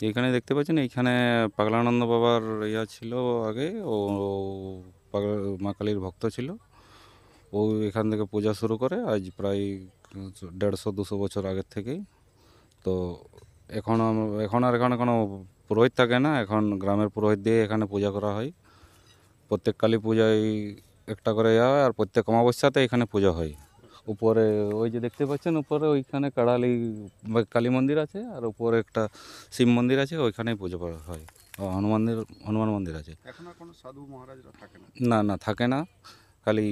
এইখানে দেখতে পাচ্ছেন, এইখানে পাগলানন্দ বাবার ইয়া ছিল আগে। ও মা কালীর ভক্ত ছিল। ও এখান থেকে পূজা শুরু করে আজ প্রায় 150-200 বছর আগের থেকেই। তো এখন আর এখানে কোনো পুরোহিত থাকে না, এখন গ্রামের পুরোহিত দিয়ে এখানে পূজা করা হয়। প্রত্যেক কালী পূজায় একটা করে ইয়া হয়, আর প্রত্যেক অমাবস্যাতে এখানে পূজা হয়। উপরে ওই যে দেখতে পাচ্ছেন, উপরে ওইখানে কাড়ালি কালী মন্দির আছে, আর উপরে একটা শিব মন্দির আছে, ওইখানেই পুজো করা হয়। হনুমান মন্দির আছে। এখন আর কোনো সাধু মহারাজরা থাকে না? না, না, থাকে না। খালি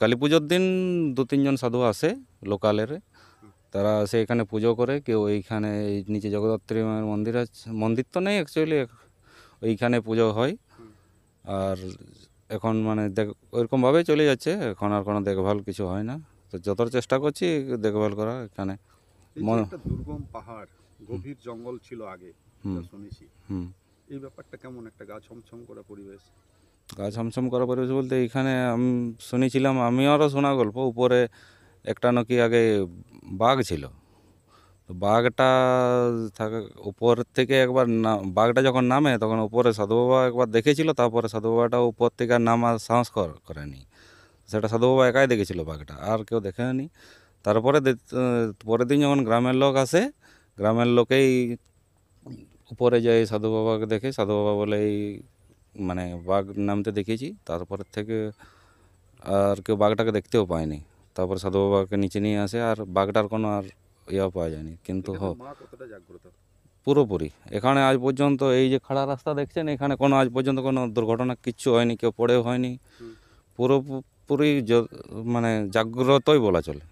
কালী পুজোর দিন 2-3 জন সাধু আসে লোকালের। তারা আসে এখানে পুজো করে। কেউ এইখানে এই নিচে জগদ্ধাত্রী মায়ের মন্দির আছে, মন্দির তো নেই অ্যাকচুয়ালি, ওইখানে পুজো হয়। হুম। আর এখন মানে ওইরকমভাবেই চলে যাচ্ছে, এখন আর কোনো দেখভাল কিছু হয় না। তো যতটা চেষ্টা করছি দেখভাল করা এখানে। এই যে মনে একটা দুর্গম পাহাড়, গভীর জঙ্গল ছিল আগে, হুম এটা শুনেছি। হুম এই ব্যাপারটা কেমন, একটা গা ছমছম করা পরিবেশ? গা ছমছম করা পরিবেশ বলতে, এইখানে আমি শুনেছিলাম, আরও শোনা গল্প, উপরে একটা নাকি আগে বাঘ ছিল। তো বাঘটা থাকে উপর থেকে একবার না, বাঘটা যখন নামে তখন উপরে সাধু বাবা একবার দেখেছিল, তারপরে সাধু বাবাটা উপর থেকে আর নামার সাহস করেনি। সেটা সাধু বাবা একাই দেখেছিল বাঘটা, আর কেউ দেখেনি। তারপরে পরের দিন যখন গ্রামের লোক আসে, গ্রামের লোকেই উপরে যায় সাধু বাবাকে দেখে, সাধু বাবা বলে এই মানে বাঘ নামতে দেখেছি। তারপরের থেকে আর কেউ বাঘটাকে দেখতেও পায়নি। তারপর সাধু বাবাকে নিচে নিয়ে আসে, আর বাঘটার কোনো আর ইয়া পাওয়া যায়নি। কিন্তু এখানে মা কতটা জাগ্রত? পুরোপুরি এখানে আজ পর্যন্ত এই যে খাড়া রাস্তা দেখছেন, এখানে কোনো আজ পর্যন্ত কোনো দুর্ঘটনা কিচ্ছু হয়নি, কেউ পড়েও হয়নি। হুম। পুরোপুরি মানে জাগ্রতই বলা চলে।